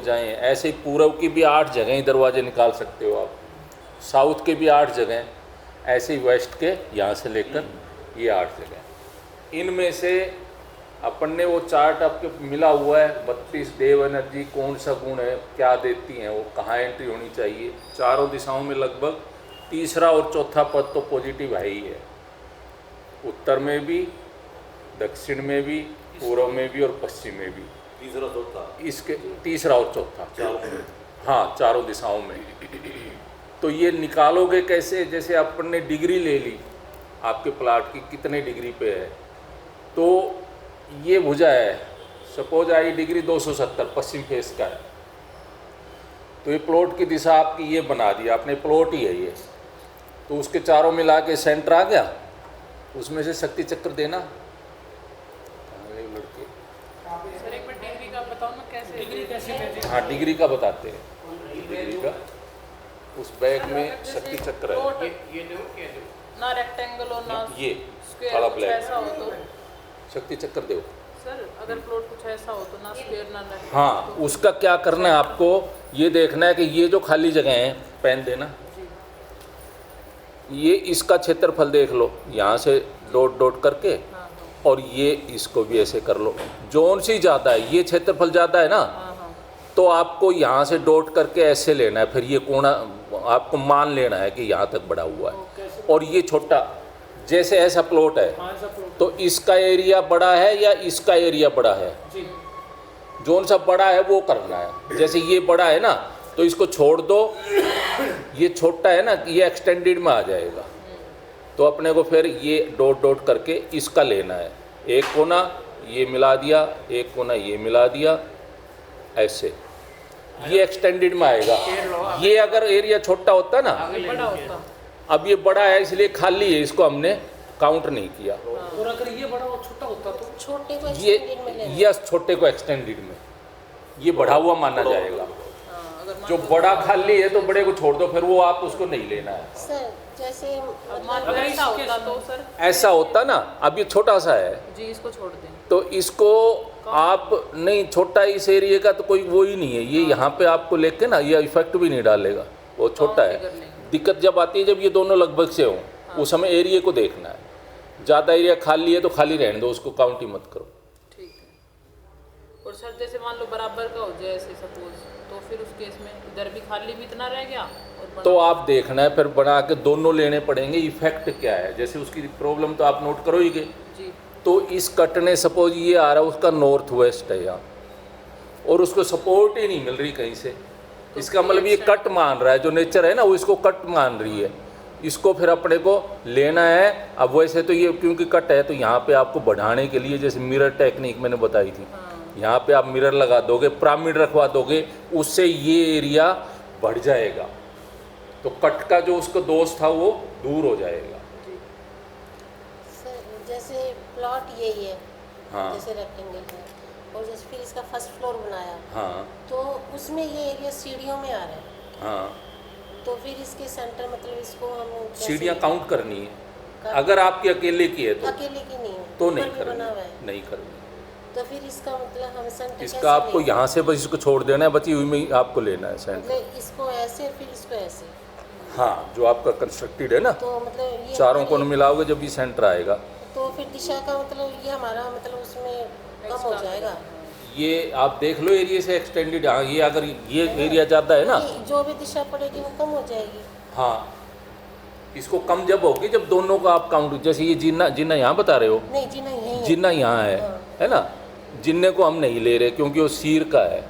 जाएं। ऐसे ही पूर्व की भी 8 जगह दरवाजे निकाल सकते हो आप, साउथ के भी 8 जगह, ऐसे ही वेस्ट के यहाँ से लेकर ये 8 जगह। इनमें से अपन ने वो चार्ट आपके मिला हुआ है, 32 देव एनर्जी कौन सा गुण है, क्या देती हैं वो, कहाँ एंट्री होनी चाहिए। चारों दिशाओं में लगभग तीसरा और चौथा पद तो पॉजिटिव है ही है, उत्तर में भी, दक्षिण में भी, पूर्व में भी और पश्चिम में भी। तीसरा चौथा, इसके तीसरा और चौथा, हाँ चारों दिशाओं में। तो ये निकालोगे कैसे? जैसे अपन ने डिग्री ले ली आपके प्लाट की कितने डिग्री पे है, तो ये भुजा है, suppose I degree 270 Paschim face का है, तो ये प्लॉट की दिशा आपकी ये बना दी आपने, प्लॉट ही है ये, तो उसके चारों मिला के सेंटर आ गया, उसमें से शक्ति चक्र देना। लड़के सर एक मिनट डिग्री का बताओ ना, कैसे डिग्री कैसे? हाँ डिग्री का बताते हैं, डिग्री का उस बैग में शक्ति चक्र है, ये ना रेक्टेंगल हो ना ये स्क्वायर, बड़ा कुछ ब्लैक ऐसा हो तो शक्ति चक्र दो। सर अगर प्लॉट कुछ ऐसा हो तो ना स्क्वायर ना रेक्टेंगल। हाँ उसका क्या करना है आपको, ये देखना है कि ये जो खाली जगह है पेन देना, ये इसका क्षेत्रफल देख लो यहाँ से डॉट डॉट करके, हाँ, और ये इसको भी ऐसे कर लो, जोन सी ज़्यादा है, ये क्षेत्रफल ज़्यादा है ना, हाँ, तो आपको यहाँ से डॉट करके ऐसे लेना है, फिर ये कोना आपको मान लेना है कि यहाँ तक बढ़ा हुआ है, और ये छोटा, जैसे ऐसा प्लॉट है तो इसका एरिया बड़ा है या इसका एरिया बड़ा है, जोन सा बड़ा है वो करना है। जैसे ये बड़ा है ना तो इसको छोड़ दो, ये छोटा है ना ये एक्सटेंडेड में आ जाएगा, तो अपने को फिर ये डॉट डॉट करके इसका लेना है, एक कोना ये मिला दिया, एक कोना ये मिला दिया, ऐसे ये एक्सटेंडेड में आएगा। ये अगर एरिया छोटा होता ना, बड़ा होता। अब ये बड़ा है इसलिए खाली है, इसको हमने काउंट नहीं किया। और अगर ये बड़ा और छोटा होता तो छोटे को ये extended में लेना। यस छोटे को एक्सटेंडेड में, ये बढ़ा हुआ माना जाएगा। हाँ, अगर मान जो लो बड़ा खाली है तो बड़े को छोड़ दो, फिर वो आप उसको नहीं लेना है। सर जैसे अब मान लो ऐसा होता तो सर ऐसा होता ना, अब ये छोटा सा है जी इसको छोड़ दें। तो इसको आप नहीं, छोटा इस एरिया का तो कोई वो ही नहीं है, ये यहाँ पे आपको लेके ना ये इफेक्ट भी नहीं डालेगा, वो छोटा फिगर है। लेंगे। दिक्कत जब आती है जब ये दोनों लगभग से हों, उस समय एरिया को देखना है। ज़्यादा एरिया खाली है तो खाली रहने दो, उसको काउंट ही मत करो। ठीक है। और सर जैसे मान लो बराबर का हो जाए ऐसे सपोज, तो फिर उस केस में इधर भी खाली भी इतना रह गया और बड़ा तो आप देखना है फिर बना के दोनों लेने पड़ेंगे, इफेक्ट क्या है। जैसे उसकी प्रॉब्लम तो आप नोट करो ही गए, जी तो इस कट ने सपोज ये आ रहा है उसका नॉर्थ वेस्ट है यहाँ, और उसको सपोर्ट ही नहीं मिल रही कहीं से, इसका मतलब ये कट मान रहा है, जो नेचर है ना वो इसको कट मान रही है, इसको फिर अपने को लेना है। अब वैसे तो ये क्योंकि कट है तो यहाँ पे आपको बढ़ाने के लिए जैसे मिरर टेक्निक मैंने बताई थी, यहाँ पे आप मिरर लगा दोगे, पिरामिड रखवा दोगे, उससे ये एरिया बढ़ जाएगा, तो कट का जो उसका दोष था वो दूर हो जाएगा। सर जैसे प्लॉट यही है, हाँ जैसे रेक्टेंगल है, और जैसे फिर इसका फर्स्ट फ्लोर बनाया, हाँ तो उसमें ये एरिया सीढ़ियों में आ रहा है, हाँ, तो फिर इसके सेंटर मतलब इसको हम कैसे- सीढ़ियाँ काउंट करनी है। अगर आपकी अकेले की है तो अकेले की नहीं है तो ऊपर नहीं भी बना हुआ करनी, है, नहीं करनी। तो फिर इसका मतलब हम सेंटर इसका आपको लेंगे? यहाँ से बस इसको छोड़ देना है, बची हुई में ही आपको लेना है सेंटर। मतलब इसको ऐसे फिर इसको ऐसे, हाँ जो आपका कंस्ट्रक्टेड है ना, तो मतलब ये चारों हमारी- कोण मिलाओगे जब ये सेंटर आएगा, तो फिर दिशा का मतलब ये हमारा मतलब उसमें कम हो जाएगा। ये आप देख लो एरिया से एक्सटेंडेड। हाँ ये अगर ये एरिया ज़्यादा है ना, नहीं, जो भी दिशा पड़ेगी वो कम हो जाएगी। हाँ इसको कम जब होगी जब दोनों का आप काउंट, जैसे ये जिन्ना जिन्ना यहाँ बता रहे हो, नहीं जी नहीं है, जिन्ना यहाँ है ना, जिन्ने को हम नहीं ले रहे क्योंकि वो सीर का है,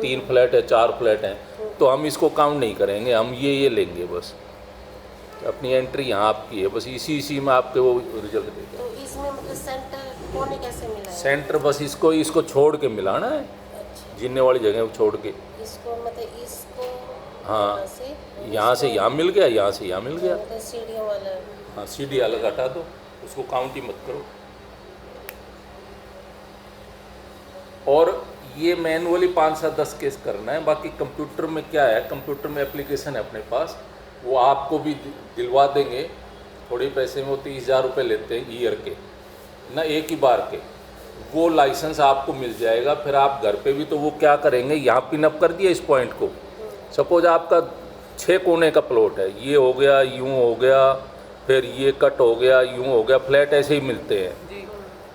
3 फ्लैट है 4 फ्लैट हैं, तो हम इसको काउंट नहीं करेंगे, हम ये लेंगे बस। अपनी एंट्री यहाँ आपकी है, बस इसी में आपके वो रिजल्ट देगा। तो इसमें मतलब सेंटर कोने कैसे मिला है? सेंटर बस इसको छोड़ के मिलाना है, अच्छा, जिन्ने वाली जगह को छोड़ के। इसको मतलब इसको हाँ यहाँ से यहाँ मिल गया, यहाँ से यहाँ मिल गया। मतलब सीढ़ियों वाला। हाँ सीढ़ी अलग हटा दो, उसको काउंट ही मत करो। और ये मैनुअली 5 से 10 केस करना है। बाकी कंप्यूटर में क्या है, कंप्यूटर में एप्लीकेशन है अपने पास, वो आपको भी दिलवा देंगे थोड़े पैसे में। वो 30,000 रुपये लेते हैं ईयर के, ना एक ही बार के, वो लाइसेंस आपको मिल जाएगा। फिर आप घर पे भी तो वो क्या करेंगे, यहाँ पिन अप कर दिया इस पॉइंट को। सपोज आपका 6 कोने का प्लॉट है, ये हो गया, यूँ हो गया, फिर ये कट हो गया, यूँ हो गया। फ्लैट ऐसे ही मिलते हैं, जी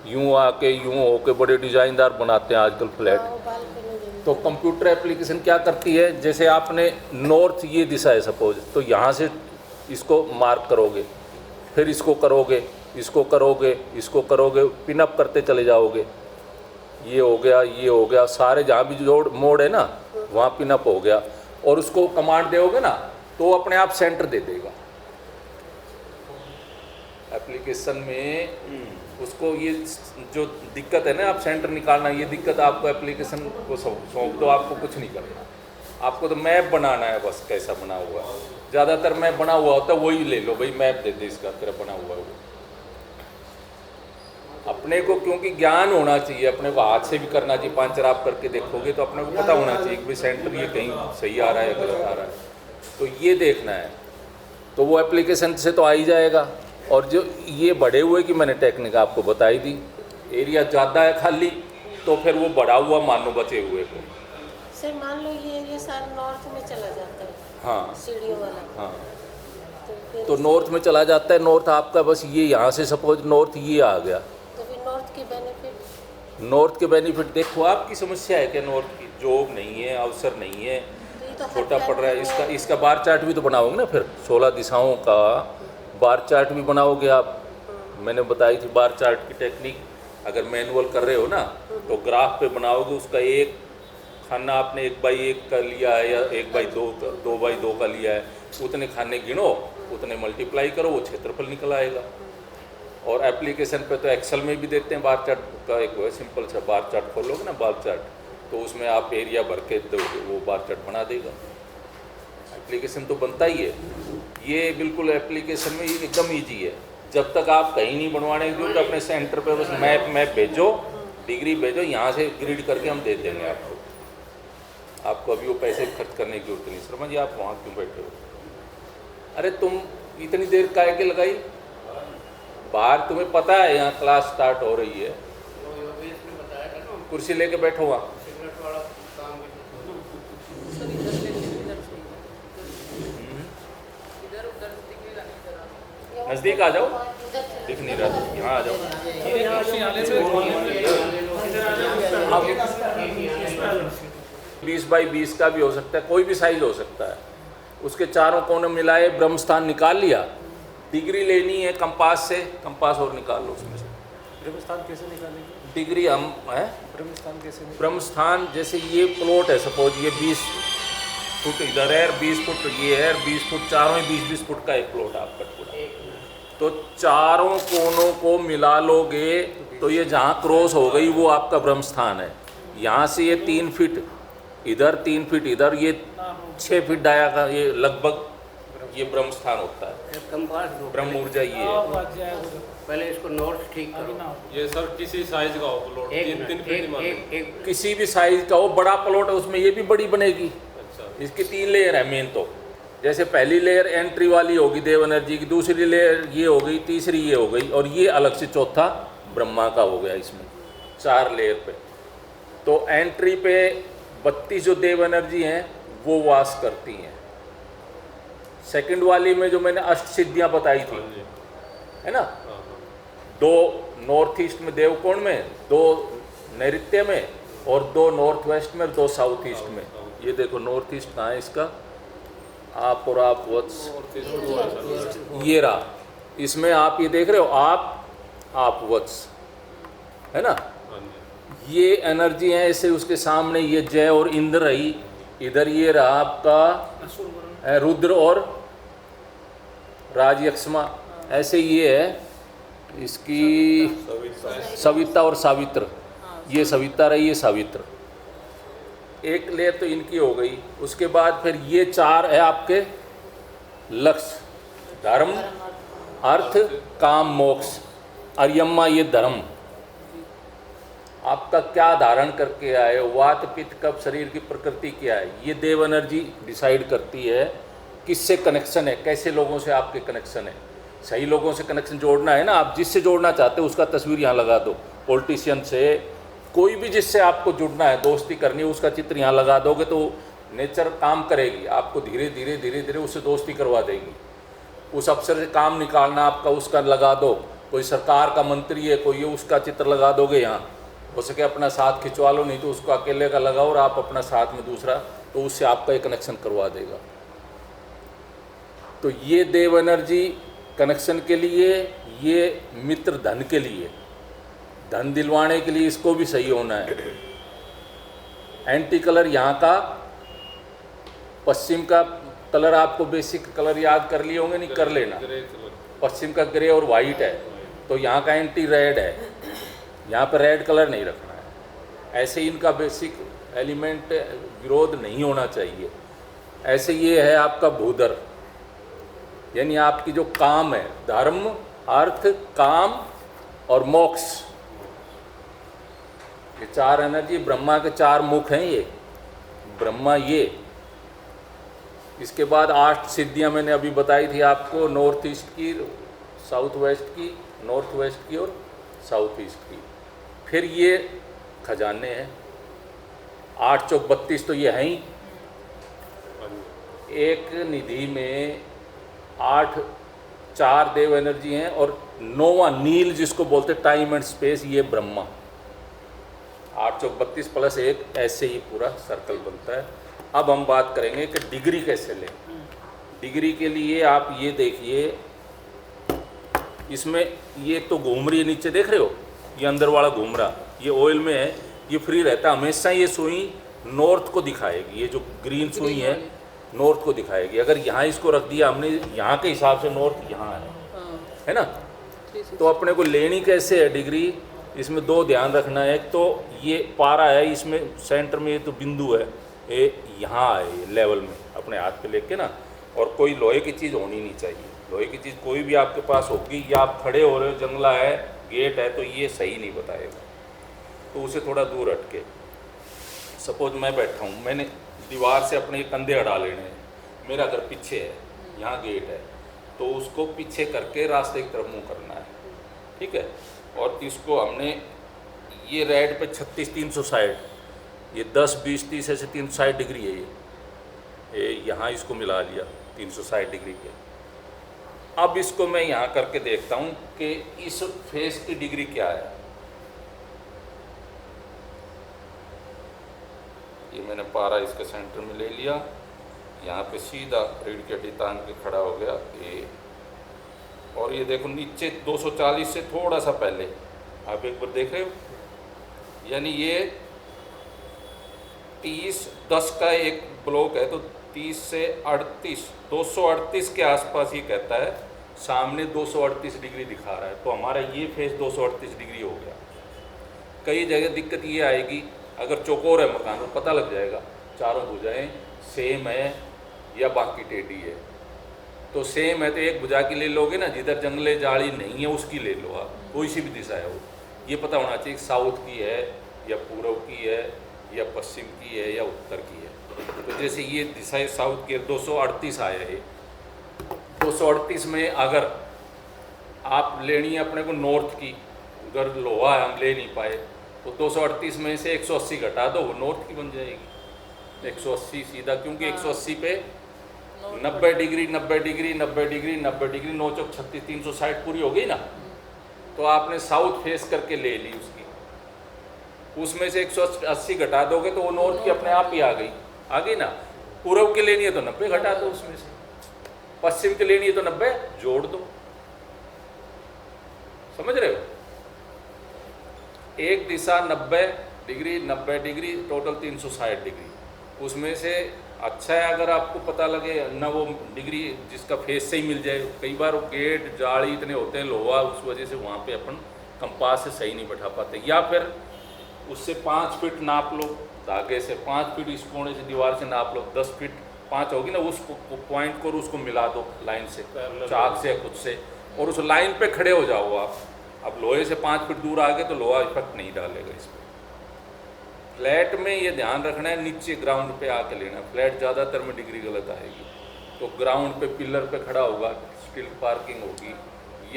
यूँ आके यूँ होके बड़े डिज़ाइनदार बनाते हैं आजकल फ्लैट। वो बालकनी भी तो कंप्यूटर एप्लीकेशन क्या करती है, जैसे आपने नॉर्थ ये दिशा है सपोज, तो यहाँ से इसको मार्क करोगे, फिर इसको करोगे, इसको करोगे, इसको करोगे, पिनअप करते चले जाओगे। ये हो गया, ये हो गया, सारे जहाँ भी जोड़ मोड़ है ना वहाँ पिनअप हो गया। और उसको कमांड दोगे ना तो वो अपने आप सेंटर दे देगा एप्लीकेशन में। उसको ये जो दिक्कत है ना, आप सेंटर निकालना, ये दिक्कत आपको एप्लीकेशन को सौंप दो, आपको कुछ नहीं करना। आपको तो मैप बनाना है बस, कैसा बना हुआ है। ज़्यादातर मैप बना हुआ होता है, वही ले लो भाई, मैप दे दे इसका, तेरा बना हुआ है वो। अपने को क्योंकि ज्ञान होना चाहिए, अपने को हाथ से भी करना चाहिए। पंचर आप करके देखोगे तो अपने को पता होना चाहिए कि भाई सेंटर ये कहीं सही आ रहा है या गलत आ रहा है, तो ये देखना है। तो वो एप्लीकेशन से तो आ ही जाएगा। और जो ये बढ़े हुए की मैंने टेक्निक आपको बताई दी, एरिया ज़्यादा है खाली तो फिर वो बढ़ा हुआ मान लो बचे हुए को। सर मान लो ये सारा नॉर्थ में चला जाता है, हाँ सीढ़ियों वाला, हाँ, तो फिर तो नॉर्थ में चला जाता है। नॉर्थ आपका बस ये यहाँ से सपोज नॉर्थ ये आ गया। तो फिर नॉर्थ के बेनिफिट, नॉर्थ के बेनिफिट देखो, आपकी समस्या है कि नॉर्थ की जॉब नहीं है, अवसर नहीं है, तो ये तो हर छोटा पड़ रहा है। फ्लैट में इसका बार चार्ट भी तो बनाओगे ना, फिर 16 दिशाओं का बार चार्ट भी बनाओगे आप। मैंने बताई थी बार चार्ट की टेक्निक। अगर मैनुअल कर रहे हो ना तो ग्राफ पे बनाओगे, उसका एक खाना आपने 1x1 का लिया है या 1x2 का, 2x2 का लिया है, उतने खाने गिनो, उतने मल्टीप्लाई करो, वो क्षेत्रफल निकल आएगा। और एप्लीकेशन पे तो एक्सेल में भी देते हैं बार चार्ट का, एक वो सिंपल सा बार चार्ट खोलोगे ना बार चार्ट, तो उसमें आप एरिया भर के दोगे, वो बार चार्ट बना देगा। एप्लीकेशन तो बनता ही है, ये बिल्कुल एप्लीकेशन में एकदम ईजी है। जब तक आप कहीं नहीं बनवाने की जरूरत, अपने सेंटर पे बस मैप भेजो, डिग्री भेजो, यहाँ से ग्रिड करके हम दे देंगे आपको। आपको अभी वो पैसे खर्च करने की जरूरत नहीं। शर्मा जी आप वहाँ क्यों बैठे हो? अरे तुम इतनी देर काहे के लगाई बाहर? तुम्हें पता है यहाँ क्लास स्टार्ट हो रही है, कुर्सी लेके बैठो वहाँ। सर इधर से इधर से इधर उधर दिखेगा नहीं जरा। नज़दीक आ जाओ, इधर चला दिख नहीं रहा, यहाँ आ जाओ। 20x20 का भी हो सकता है, कोई भी साइज हो सकता है। उसके चारों कोने मिलाए, ब्रह्म स्थान निकाल लिया। डिग्री लेनी है कंपास से, कंपास और निकाल लो उसमें से। ब्रह्म स्थान कैसे निकालेंगे? डिग्री हम है ब्रह्म स्थान कैसे निकालेंगे? ब्रह्म स्थान, जैसे ये प्लॉट है सपोज, ये 20 फुट इधर है, 20 फुट ये है, 20 फुट, चारों ही 20-20 फुट का एक प्लॉट है आपका पूरा। तो चारों कोनों को मिला लोगे तो ये जहाँ क्रॉस हो गई वो आपका ब्रह्म स्थान है। यहाँ से ये 3 फीट इधर, 3 फीट इधर, ये 6 फीट डाया का ये लगभग ये ब्रह्म स्थान होता है। कंपास दो, ब्रह्म ऊर्जा ये है। पहले इसको नोट ठीक करो। ये सर किसी साइज का हो प्लॉट, एक 3 मिनट, फीट मान लो। एक किसी भी साइज का हो, बड़ा प्लॉट है उसमें ये भी बड़ी बनेगी। अच्छा, इसकी 3 लेयर है मेन। तो जैसे पहली लेयर एंट्री वाली होगी देव एनर्जी की, दूसरी लेयर ये हो गई, तीसरी ये हो गई, और ये अलग से चौथा ब्रह्मा का हो गया। इसमें 4 लेयर पे। तो एंट्री पे 32 जो देव एनर्जी हैं वो वास करती हैं। सेकंड वाली में जो मैंने अष्ट सिद्धियाँ बताई थी, है ना, 2 नॉर्थ ईस्ट में देवकोण में, 2 नैऋत्य में, और 2 नॉर्थ वेस्ट में, 2 साउथ ईस्ट में। ये देखो नॉर्थ ईस्ट कहाँ है इसका, आप और आप वत्स, ये रहा। इसमें आप ये देख रहे हो, आप वत्स, है ना, ये एनर्जी है। ऐसे उसके सामने ये जय और इंद्र रही, इधर ये रहा आपका रुद्र और राजयक्ष्मा। ऐसे ये है इसकी सविता और सावित्र, ये सविता रही, ये सावित्र। एक लेयर तो इनकी हो गई। उसके बाद फिर ये 4 है आपके लक्ष्य, धर्म, अर्थ, काम, मोक्ष। अर्यम्मा ये धर्म आपका क्या धारण करके आए, वात पित्त कफ, शरीर की प्रकृति क्या है, ये देव एनर्जी डिसाइड करती है किससे कनेक्शन है, कैसे लोगों से आपके कनेक्शन है। सही लोगों से कनेक्शन जोड़ना है ना, आप जिससे जोड़ना चाहते हो उसका तस्वीर यहाँ लगा दो, पॉलिटिशियन से, कोई भी जिससे आपको जुड़ना है, दोस्ती करनी है, उसका चित्र यहाँ लगा दोगे तो नेचर काम करेगी, आपको धीरे धीरे धीरे धीरे उससे दोस्ती करवा देगी। उस अफसर से काम निकालना आपका, उसका लगा दो, कोई सरकार का मंत्री है कोई है, उसका चित्र लगा दोगे यहाँ, हो सके अपना साथ खिंचवा लो, नहीं तो उसको अकेले का लगाओ और आप अपना साथ में दूसरा, तो उससे आपका एक कनेक्शन करवा देगा। तो ये देव एनर्जी कनेक्शन के लिए, ये मित्र धन के लिए, धन दिलवाने के लिए इसको भी सही होना है। एंटी कलर यहाँ का, पश्चिम का कलर आपको बेसिक कलर याद कर लिए होंगे, नहीं कर लेना। ग्रे कलर, पश्चिम का ग्रे और वाइट है, तो यहाँ का एंटी रेड है, यहाँ पर रेड कलर नहीं रखना है। ऐसे इनका बेसिक एलिमेंट विरोध नहीं होना चाहिए। ऐसे ये है आपका भूधर, यानी आपकी जो काम है, धर्म, अर्थ, काम और मोक्ष, ये चार एनर्जी, ब्रह्मा के चार मुख हैं ये, ब्रह्मा ये। इसके बाद 8 सिद्धियां मैंने अभी बताई थी आपको, नॉर्थ ईस्ट की, साउथ वेस्ट की, नॉर्थ वेस्ट की और साउथ ईस्ट की। फिर ये खजाने हैं, 8 चौक 32 तो ये हैं ही। एक निधि में 4 देव एनर्जी हैं और 9वां नील जिसको बोलते टाइम एंड स्पेस, ये ब्रह्मा। 8 चौक 32 प्लस 1, ऐसे ही पूरा सर्कल बनता है। अब हम बात करेंगे कि डिग्री कैसे लें। डिग्री के लिए आप ये देखिए, इसमें ये तो घूम रही है नीचे, देख रहे हो, ये अंदर वाला घूम रहा, ये ऑयल में है, ये फ्री रहता है हमेशा। ये सुई नॉर्थ को दिखाएगी, ये जो ग्रीन सुई है नॉर्थ को दिखाएगी। अगर यहाँ इसको रख दिया हमने, यहाँ के हिसाब से नॉर्थ यहाँ है ना, तो अपने को लेनी कैसे है डिग्री, इसमें 2 ध्यान रखना है। एक तो ये पारा है, इसमें सेंटर में ये तो बिंदु है, ये यहाँ है, ये लेवल में अपने हाथ पे लेके ना, और कोई लोहे की चीज़ होनी नहीं चाहिए। लोहे की चीज़ कोई भी आपके पास होगी, या आप खड़े हो रहे हो, जंगला है, गेट है, तो ये सही नहीं बताएगा, तो उसे थोड़ा दूर हटके। सपोज मैं बैठा हूँ, मैंने दीवार से अपने कंधे अड़ा लेने हैं, मेरा घर पीछे है, यहाँ गेट है, तो उसको पीछे करके रास्ते की तरफ मुँह करना है, ठीक है। और इसको हमने ये रेड पे 36 360, ये 10 20 30 ऐसे 360 डिग्री है ये यहाँ इसको मिला लिया 360 डिग्री के। अब इसको मैं यहाँ करके देखता हूँ कि इस फेस की डिग्री क्या है। ये मैंने पारा इसके सेंटर में ले लिया, यहाँ पे सीधा रीढ़ की हड्डी तान के खड़ा हो गया ये, और ये देखो नीचे 240 से थोड़ा सा पहले, आप एक बार देख रहे हो, यानी ये 30-10 का एक ब्लॉक है, तो 30 से 38 238 के आसपास ये कहता है, सामने 238 डिग्री दिखा रहा है, तो हमारा ये फेस 238 डिग्री हो गया। कई जगह दिक्कत ये आएगी, अगर चौकोर है मकान तो पता लग जाएगा चारों भुजाएं सेम है या बाकी टेढ़ी है। तो सेम है तो एक भुजा की ले लोगे ना, जिधर जंगले जाली नहीं है उसकी ले लो आप, कोई सी भी दिशा है वो, ये पता होना चाहिए साउथ की है या पूर्व की है या पश्चिम की है या उत्तर की है। तो जैसे ये दिशा साउथ की 238 आया है, 238 में अगर आप लेनी है अपने को नॉर्थ की, अगर लोहा है हम ले नहीं पाए, तो 238 में से 180 घटा दो, वो नॉर्थ की बन जाएगी 180 सीधा, क्योंकि 180 पे 90 डिग्री 90 डिग्री 90 डिग्री 90 डिग्री 9 चौक 36 360 पूरी हो गई ना। तो आपने साउथ फेस करके ले ली उसकी, उसमें से 180 घटा दोगे तो वो नॉर्थ की अपने आप ही आ गई ना। पूर्व के लेनी है तो 90 घटा दो उसमें से, पश्चिम के लेनी है तो 90 जोड़ दो, समझ रहे हो। एक दिशा 90 डिग्री 90 डिग्री टोटल 360 डिग्री, उसमें से अच्छा है अगर आपको पता लगे ना वो डिग्री जिसका फेस से ही मिल जाए। कई बार वो गेट जाली इतने होते हैं लोहा, उस वजह से वहाँ पे अपन कंपास से सही नहीं बैठा पाते, या फिर उससे 5 फीट नाप लो धागे से, 5 फीट इस कोने से दीवार से नाप लो, 10 फीट 5 होगी ना, उस पॉइंट को उसको मिला दो लाइन से, चाक से खुद से, और उस लाइन पे खड़े हो जाओ आप। अब लोहे से 5 फीट दूर आ गए तो लोहा इफेक्ट नहीं डालेगा इस पर। फ्लैट में ये ध्यान रखना है, नीचे ग्राउंड पे आके लेना, फ्लैट ज़्यादातर में डिग्री गलत आएगी। तो ग्राउंड पे पिलर पे खड़ा होगा, स्टील पार्किंग होगी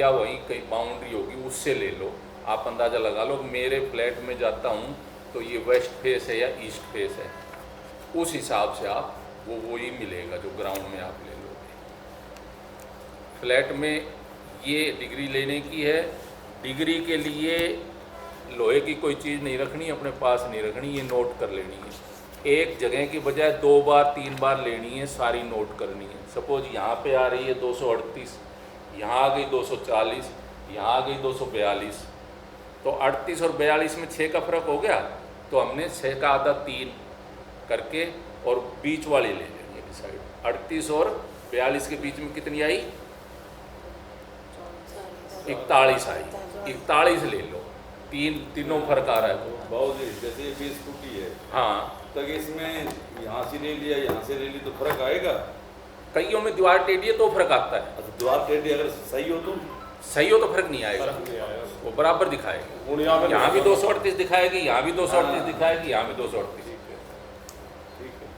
या वहीं कहीं बाउंड्री होगी, उससे ले लो, आप अंदाज़ा लगा लो। मेरे फ्लैट में जाता हूँ तो ये वेस्ट फेस है या ईस्ट फेस है, उस हिसाब से आप वो ही मिलेगा जो ग्राउंड में आप ले लोगे। फ्लैट में ये डिग्री लेने की है, डिग्री के लिए लोहे की कोई चीज़ नहीं रखनी, अपने पास नहीं रखनी, ये नोट कर लेनी है। एक जगह की बजाय 2 बार 3 बार लेनी है, सारी नोट करनी है। सपोज यहाँ पे आ रही है 238, यहाँ आ गई 240, यहाँ आ गई 242, तो 38 और 42 में 6 का फ़र्क हो गया, तो हमने 6 का आधा 3 करके और बीच वाली ले लेनी है डिसाइड। 38 और 42 के बीच में कितनी आई? 41 आई। 41 ले लो, तीनों फर्क आ रहा है। बहुत जैसे ये 20 फुटी है, हाँ, तक इसमें यहाँ से ले लिया यहाँ से ले ली तो फर्क आएगा। कईयों में दीवार टेढ़ी है तो फर्क आता है, अच्छा दीवार टेढ़ी अगर सही हो तो सही हो तो फर्क नहीं आएगा, वो बराबर दिखाएगी। यहाँ भी 238 दिखाएगी, यहाँ भी 238 दिखाएगी, यहाँ भी 238।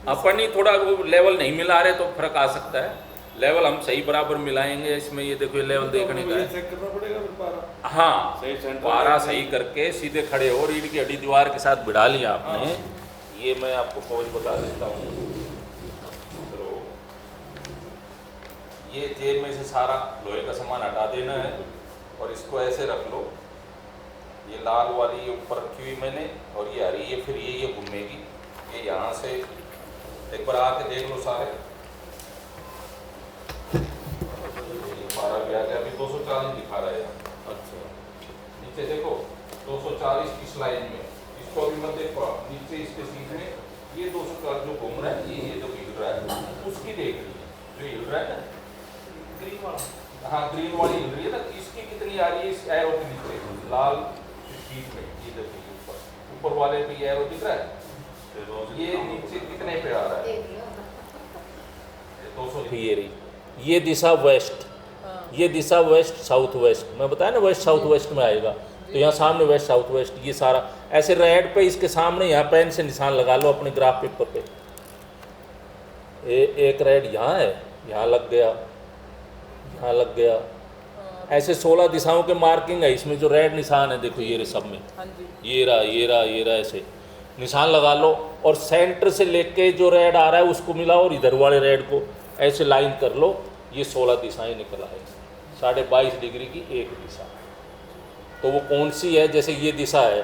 अपन ही थोड़ा वो लेवल नहीं मिला रहे तो फर्क आ सकता है। लेवल हम सही बराबर मिलाएंगे। इसमें ये देखो, ये लेवल देखने का है। चेक करना पड़ेगा फिर पारा। हाँ, सही सेंटर पारा सही करके सीधे खड़े हो, रीढ़ की हड्डी दीवार के साथ भिड़ा लिया आपने। ये मैं आपको पोज बता देता हूँ। ये जेब में से सारा लोहे का सामान हटा देना है और इसको ऐसे रख लो। ये लाल वाली ये ऊपर रखी हुई मैंने, और ये हरी ये फिर ये घूमेगी। ये यहाँ से एक बार आके देख लो सारे। पारा भी आ गया, अभी 240 दिखा रहा है। अच्छा, नीचे देखो 240 इस लाइन में, इसको अभी मत देखो। नीचे इसके सीट में ये 240 जो घूम रहा है, ये जो हिल रहा है, उसकी देख रही है जो हिल रहा है ना, ग्रीन वाला। हाँ, ग्रीन वाली हिल रही है ना, इसकी कितनी आ रही है इस एरो के नीचे लाल शीट में। ये देखिए ऊपर वाले पे ये एरो दिख रहा है, ये नीचे कितने पे आ रहा है? 200। ये रही ये दिशा वेस्ट, ये दिशा वेस्ट साउथ वेस्ट। मैं बताया ना वेस्ट साउथ वेस्ट में आएगा, तो यहाँ सामने वेस्ट साउथ वेस्ट। ये सारा ऐसे रेड पे इसके सामने यहाँ पेन से निशान लगा लो अपने ग्राफ पेपर पे। एक रेड यहाँ है, यहाँ लग गया, यहाँ लग गया। ऐसे 16 दिशाओं के मार्किंग है इसमें, जो रेड निशान है देखो ये सब में। ये रहा, ये रहा, ये रहा, ऐसे निशान लगा लो। और सेंटर से लेके जो रेड आ रहा है उसको मिलाओ और इधर वाले रेड को ऐसे लाइन कर लो। ये 16 दिशाएं निकल आएगी। 22.5 डिग्री की एक दिशा। तो वो कौन सी है? जैसे ये दिशा है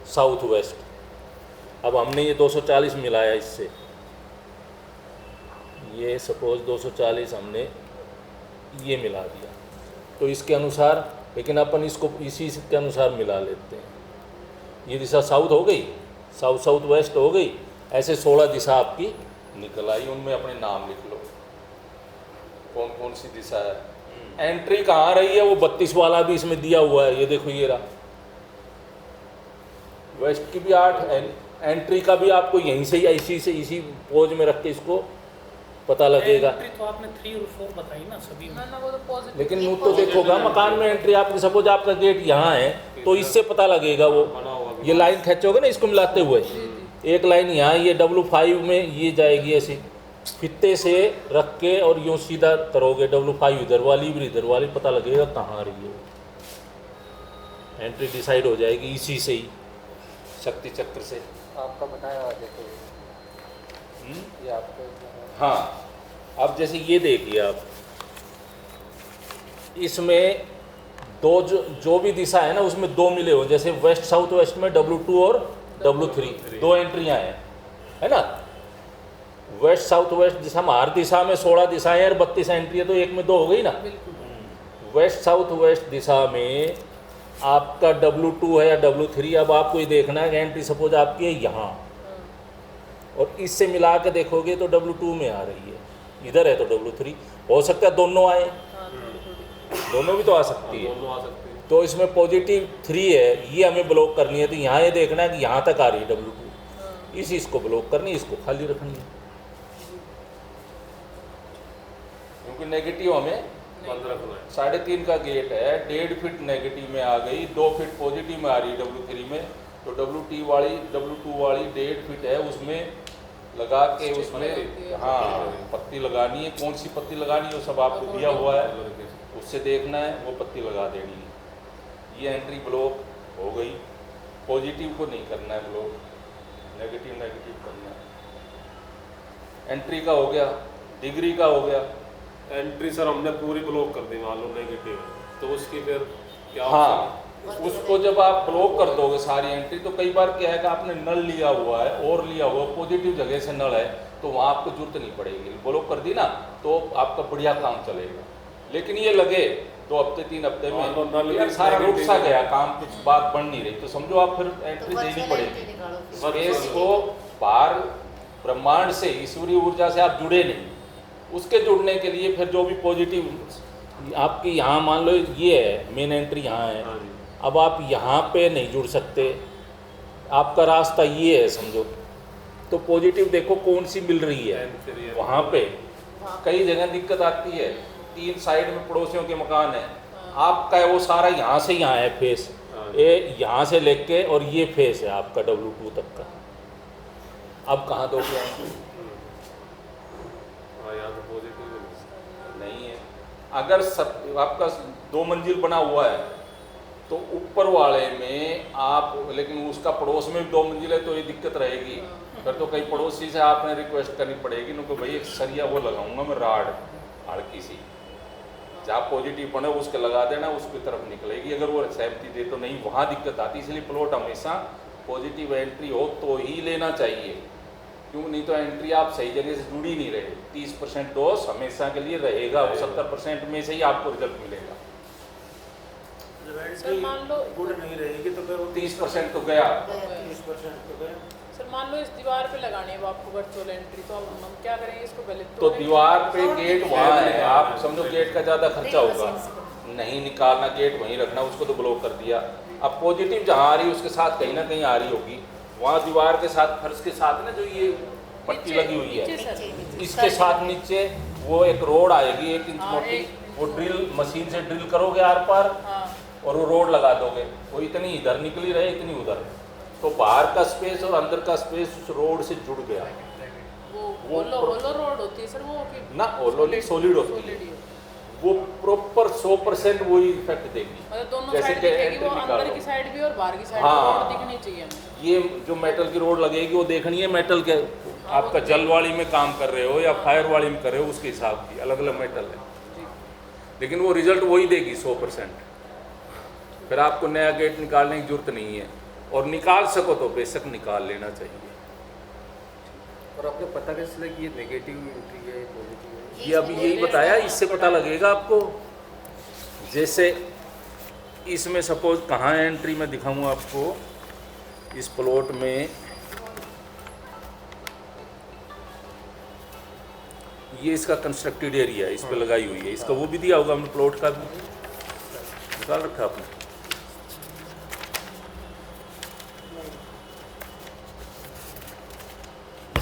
साउथ वेस्ट। अब हमने ये 240 मिलाया इससे, ये सपोज 240 हमने ये मिला दिया, तो इसके अनुसार, लेकिन अपन इसको इसी के अनुसार मिला लेते हैं। ये दिशा साउथ हो गई, साउथ साउथ वेस्ट हो गई। ऐसे 16 दिशा आपकी निकल आई, उनमें अपने नाम लिख लो कौन कौन सी दिशा है। एंट्री कहाँ रही है वो 32 वाला भी इसमें दिया हुआ है। ये देखो ये रहा, वेस्ट की भी 8 एंट्री का भी आपको यहीं से ही इसी पोज में रख के इसको पता लगेगा। तो आपने 3 और 4 बताई ना सभी में। वो तो पॉजिटिव। लेकिन यूँ तो देखोगा मकान में एंट्री आपकी, सपोज आपका गेट यहाँ है तो इससे पता लगेगा वो। ये लाइन खींचोगे ना इसको मिलाते हुए, एक लाइन यहाँ, ये W5 में ये जाएगी ऐसे फित्ते से रख के, और यूँ सीधा करोगे W5 इधर वाली भी इधर वाली, पता लगेगा कहाँ आ रही है वो। एंट्री डिसाइड हो जाएगी इसी से ही, शक्ति चक्र से। आपका बताया हुआ देखो ये आपको। हाँ, अब जैसे ये देखिए आप, इसमें दो जो भी दिशा है ना उसमें 2 मिले हो। जैसे वेस्ट साउथ वेस्ट में W2 और W3 2 एंट्रियाँ हैं, है ना। वेस्ट साउथ वेस्ट दिशा में, हर दिशा में 16 दिशाएं और 32 एंट्री है, तो एक में 2 हो गई ना। वेस्ट साउथ वेस्ट दिशा में आपका W2 है या W3। अब आपको ये देखना है कि एंट्री सपोज आपकी है यहाँ, और इससे मिला के देखोगे तो W2 में आ रही है, इधर है तो W3। हो सकता है दोनों आए, दोनों भी तो आ सकती है। तो इसमें पॉजिटिव 3 है, ये हमें ब्लॉक करनी है। तो यहाँ ये देखना है कि यहाँ तक आ रही है W2, इसको ब्लॉक करनी है, इसको खाली रखनी है, क्योंकि नेगेटिव हमें 3.5 का गेट है, 1.5 फीट नेगेटिव में आ गई, 2 फीट पॉजिटिव में आ रही है W3 में। तो W2 वाली 1.5 फीट है, उसमें लगा के उसमें हाँ पत्ती लगानी है। कौन सी पत्ती लगानी है वो सब आपको दिया हुआ है, उससे देखना है, वो पत्ती लगा देनी है। ये एंट्री ब्लॉक हो गई। पॉजिटिव को नहीं करना है ब्लॉक, नेगेटिव नेगेटिव करना है। एंट्री का हो गया, डिग्री का हो गया। एंट्री सर हमने पूरी ब्लॉक कर दी, मान लो नेगेटिव है, तो उसकी फिर क्या हाँ, उसको जब आप ब्लॉक कर दोगे सारी एंट्री, तो कई बार क्या है कि आपने नल लिया हुआ है और लिया हुआ पॉजिटिव जगह से नल है, तो वहाँ आपको जरूरत नहीं पड़ेगी। ब्लॉक कर दी ना तो आपका बढ़िया काम चलेगा। लेकिन ये लगे 2 हफ्ते 3 हफ्ते हाँ, तो नल में यार भी सारा रुक सा negative गया काम, कुछ बात बन नहीं रही, तो समझो आप फिर एंट्री देनी पड़ेगी। स्पेस को बाहर ब्रह्मांड से, ईश्वरीय ऊर्जा से आप जुड़े नहीं, उसके जुड़ने के लिए फिर जो भी पॉजिटिव आपकी यहाँ मान लो ये है मेन एंट्री यहाँ है, हाँ जी। अब आप यहाँ पे नहीं जुड़ सकते, आपका रास्ता ये है समझो, तो पॉजिटिव देखो कौन सी मिल रही है Inferior। वहाँ पे। कई जगह दिक्कत आती है, 3 साइड में पड़ोसियों के मकान है, आपका है वो सारा यहाँ से यहाँ है फेस, हाँ। ये यहाँ से लेके और ये फेस है आपका W2 तक का। अब कहाँ दोगे आप? हाँ, यहाँ तो पॉजिटिव नहीं है। अगर सब आपका 2 मंजिल बना हुआ है तो ऊपर वाले में आप, लेकिन उसका पड़ोस में भी 2 मंजिल है तो ये दिक्कत रहेगी। फिर तो कई पड़ोसी से आपने रिक्वेस्ट करनी पड़ेगी ना कि भाई एक सरिया वो लगाऊंगा मैं, राड हड़की सी, जहाँ पॉजिटिव बने उसके लगा देना, उसकी तरफ निकलेगी। अगर वो सहमति दे तो नहीं, वहाँ दिक्कत आती है। इसलिए प्लॉट हमेशा पॉजिटिव एंट्री हो तो ही लेना चाहिए, क्यों नहीं तो एंट्री आप सही जगह से जुड़ ही नहीं रहे। 30% डोज हमेशा के लिए रहेगा, 70% में से ही आपको रिजल्ट मिलेगा। सर मान लो गुड नहीं रहेगी तो फिर वो 30% तो गया। 30% तो गए। सर मान लो इस दीवार पे लगानी है वो आपको वर्चुअल एंट्री, तो अब हम क्या करेंगे इसको? पहले तो दीवार पे गेट वहाँ है, आप समझो गेट का ज़्यादा खर्चा होगा, नहीं निकालना, गेट वहीं रखना, उसको तो ब्लॉक कर दिया। अब पॉजिटिव जहाँ आ रही है उसके साथ कहीं ना कहीं आ रही होगी, वहाँ दीवार के साथ, फर्श के साथ ना जो ये पट्टी लगी हुई है, नीचे सर, इसके साथ नीचे वो एक रोड आएगी 1 इंच हाँ, मोटी, एक वो ड्रिल मशीन से ड्रिल करोगे आर पार हाँ और वो रोड लगा दोगे, वो इतनी इधर निकली रहे इतनी उधर, तो बाहर का स्पेस और अंदर का स्पेस उस रोड से जुड़ गया। वो ओलो रोड होती है सर, वो कि ना ओलो सॉलिड होती है, solid ही है। वो प्रॉपर 100% वही इफेक्ट देगी। मतलब दोनों जैसे साइड कि दिखेगी, वो entry निकालो। अंदर की साइड भी और बाहर की साइड हाँ। भी रोड दिखनी चाहिए हमें। ये जो मेटल की रोड लगेगी वो देखनी है मेटल के, आपका जल वाली में काम कर रहे हो या फायर वाली में कर रहे हो, उसके हिसाब की अलग अलग मेटल है, लेकिन वो रिजल्ट वही देगी 100%। फिर आपको नया गेट निकालने की जरूरत नहीं है, और निकाल सको तो बेशक निकाल लेना चाहिए। और आपको पता कैसे चला कि ये नेगेटिव एंट्री है, पॉजिटिव है? ये अभी यही बताया, इससे पता लगेगा आपको। जैसे इसमें सपोज कहाँ है एंट्री, मैं दिखाऊंगा आपको। इस प्लॉट में ये इसका कंस्ट्रक्टेड एरिया है, इस पे लगाई हुई है, इसका वो भी दिया होगा हमने, प्लॉट का भी निकाल रखा आपने।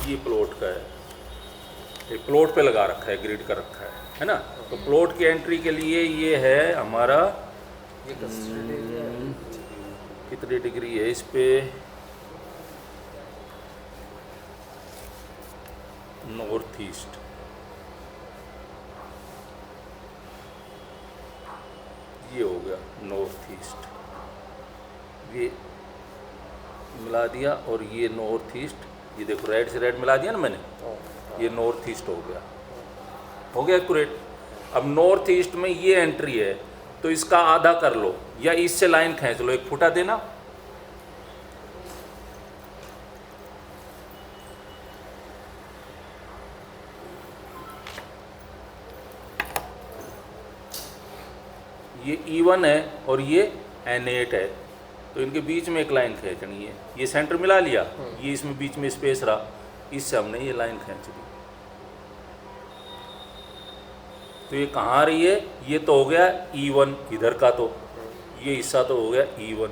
ये प्लॉट का है, ये प्लॉट पे लगा रखा है, ग्रिड का रखा है ना। तो प्लॉट की एंट्री के लिए ये है हमारा, ये कंस्ट्रक्टेड एरिया है। कितनी डिग्री है इस पे, नॉर्थ ईस्ट, ये हो गया नॉर्थ ईस्ट, ये मिला दिया, और ये नॉर्थ ईस्ट, ये देखो रेड से रेड मिला दिया ना मैंने, ये नॉर्थ ईस्ट हो गया एक्यूरेट। अब नॉर्थ ईस्ट में ये एंट्री है तो इसका आधा कर लो, या इससे लाइन खींच लो, 1 फुटा देना, ये E1 है और ये N8 है, तो इनके बीच में एक लाइन खींचनी है। ये सेंटर मिला लिया, ये इसमें बीच में स्पेस रहा, इससे हमने ये लाइन खींच दी। तो ये कहाँ आ रही है, ये तो हो गया E1 इधर का, तो ये हिस्सा तो हो गया E1,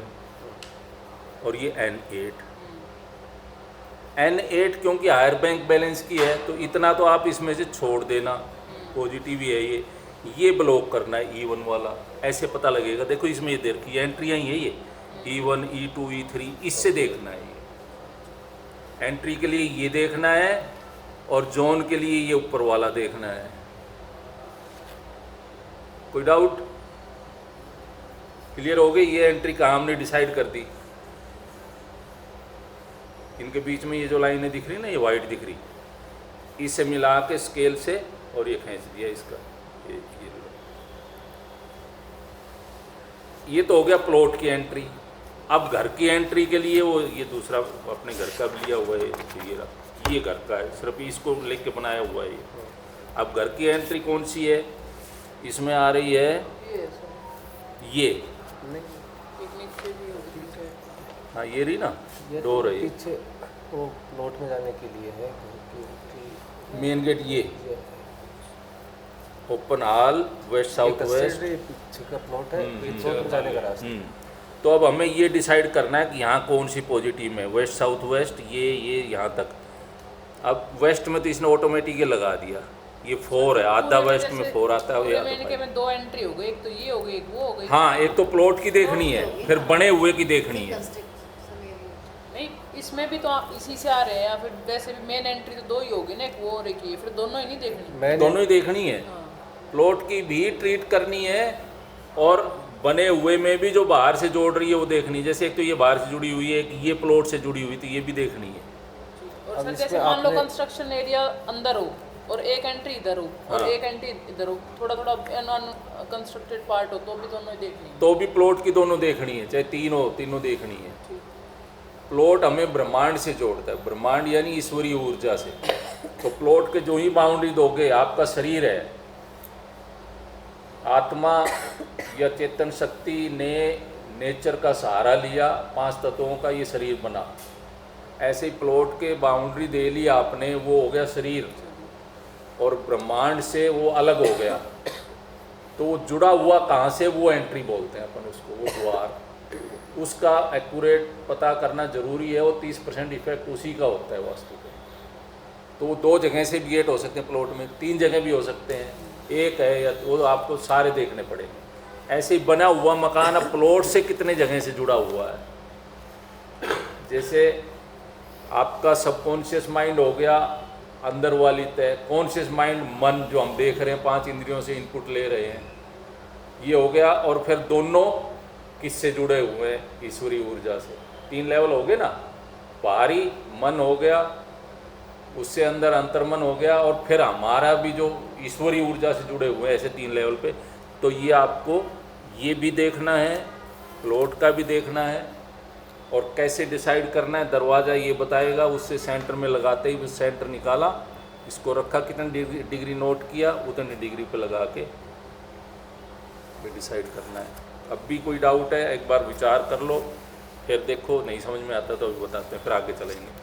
और ये N8। N8 क्योंकि हायर बैंक बैलेंस की है तो इतना तो आप इसमें से छोड़ देना, पॉजिटिव ही है ये ब्लॉक करना है E1 वाला, ऐसे पता लगेगा। देखो इसमें ये देर की एंट्रियाँ ही है, ये E1 E2 E3, इससे देखना है। ये एंट्री के लिए ये देखना है, और जोन के लिए ये ऊपर वाला देखना है। कोई डाउट? क्लियर हो गई। ये एंट्री कहाँ हमने डिसाइड कर दी। इनके बीच में ये जो लाइनें दिख रही ना, ये वाइट दिख रही, इसे मिला के स्केल से और ये खींच दिया इसका। ये तो हो गया प्लॉट की एंट्री। अब घर की एंट्री के लिए वो ये दूसरा अपने घर का भी लिया हुआ है, ये घर का है, सिर्फ इसको लेके बनाया हुआ है ये। अब घर की एंट्री कौन सी है, इसमें आ रही है ये, एक नीचे भी होगी पीछे। हाँ ये रही ना ये डोर है, पीछे वो प्लॉट में जाने के लिए है कि मेन गेट ये ये open hall west south west. पीछे का प्लॉट है, प्लॉट में जाने का रास्ता। तो अब हमें ये डिसाइड करना है कि यहाँ कौन सी पॉजिटिव में, वेस्ट साउथ वेस्ट, ये यहाँ तक। अब वेस्ट में तो इसने ऑटोमेटिक लगा दिया, ये 4 है, आधा वेस्ट में 4 आता है। मैंने के में 2 एंट्री हो गई, एक तो ये हो गई, एक वो हो गई। हाँ, एक तो प्लॉट की देखनी है, फिर बने हुए की देखनी है। नहीं, इसमें भी तो इसी से आ रहे हैं, या फिर वैसे भी मेन एंट्री तो 2 ही होगी ना, एक वो और एक ये, फिर दोनों ही नहीं देखनी। दोनों ही देखनी है। प्लॉट की भी ट्रीट करनी है और बने हुए में भी जो बाहर से जोड़ रही है वो देखनी है। जैसे एक तो ये बाहर से जुड़ी हुई है, एक ये प्लॉट से जुड़ी हुई, तो ये भी देखनी है। और सर जैसे मान लो कंस्ट्रक्शन एरिया अंदर हो और एक एंट्री इधर हो और एक एंट्री इधर हो, थोड़ा थोड़ा नॉन कंस्ट्रक्टेड पार्ट हो, तो भी दोनों देखनी है। तो भी प्लॉट की दोनों देखनी है, चाहे 3 हो, तीनों देखनी है। प्लॉट हमें ब्रह्मांड से जोड़ता है, ब्रह्मांड यानी ईश्वरीय ऊर्जा से। तो प्लॉट के जो ही बाउंड्री दोगे, आपका शरीर है, आत्मा या चेतन शक्ति ने नेचर का सहारा लिया, 5 तत्वों का ये शरीर बना। ऐसे ही प्लॉट के बाउंड्री दे ली आपने, वो हो गया शरीर, और ब्रह्मांड से वो अलग हो गया। तो वो जुड़ा हुआ कहाँ से, वो एंट्री बोलते हैं अपन उसको, वो द्वार। उसका एक्यूरेट पता करना जरूरी है, वो 30% इफेक्ट उसी का होता है वास्तु पे। तो वो 2 जगह से भी गेट हो सकते हैं प्लॉट में, 3 जगह भी हो सकते हैं, एक है या वो आपको सारे देखने पड़ेंगे। ऐसे ही बना हुआ मकान अब प्लॉट से कितने जगह से जुड़ा हुआ है। जैसे आपका सबकॉन्शियस माइंड हो गया अंदर वाली तय, कॉन्शियस माइंड मन जो हम देख रहे हैं, 5 इंद्रियों से इनपुट ले रहे हैं, ये हो गया। और फिर दोनों किससे जुड़े हुए हैं, ईश्वरी ऊर्जा से। 3 लेवल हो गए ना, बाहरी मन हो गया, उससे अंदर अंतर्मन हो गया, और फिर हमारा भी जो ईश्वरी ऊर्जा से जुड़े हुए हैं, ऐसे 3 लेवल पे। तो ये आपको ये भी देखना है, प्लॉट का भी देखना है, और कैसे डिसाइड करना है दरवाज़ा ये बताएगा। उससे सेंटर में लगाते ही सेंटर निकाला, इसको रखा, कितनी डिग्री नोट किया, उतनी डिग्री पे लगा के डिसाइड करना है। अब भी कोई डाउट है एक बार विचार कर लो, फिर देखो नहीं समझ में आता तो अभी बताते हैं, फिर आगे चलेंगे।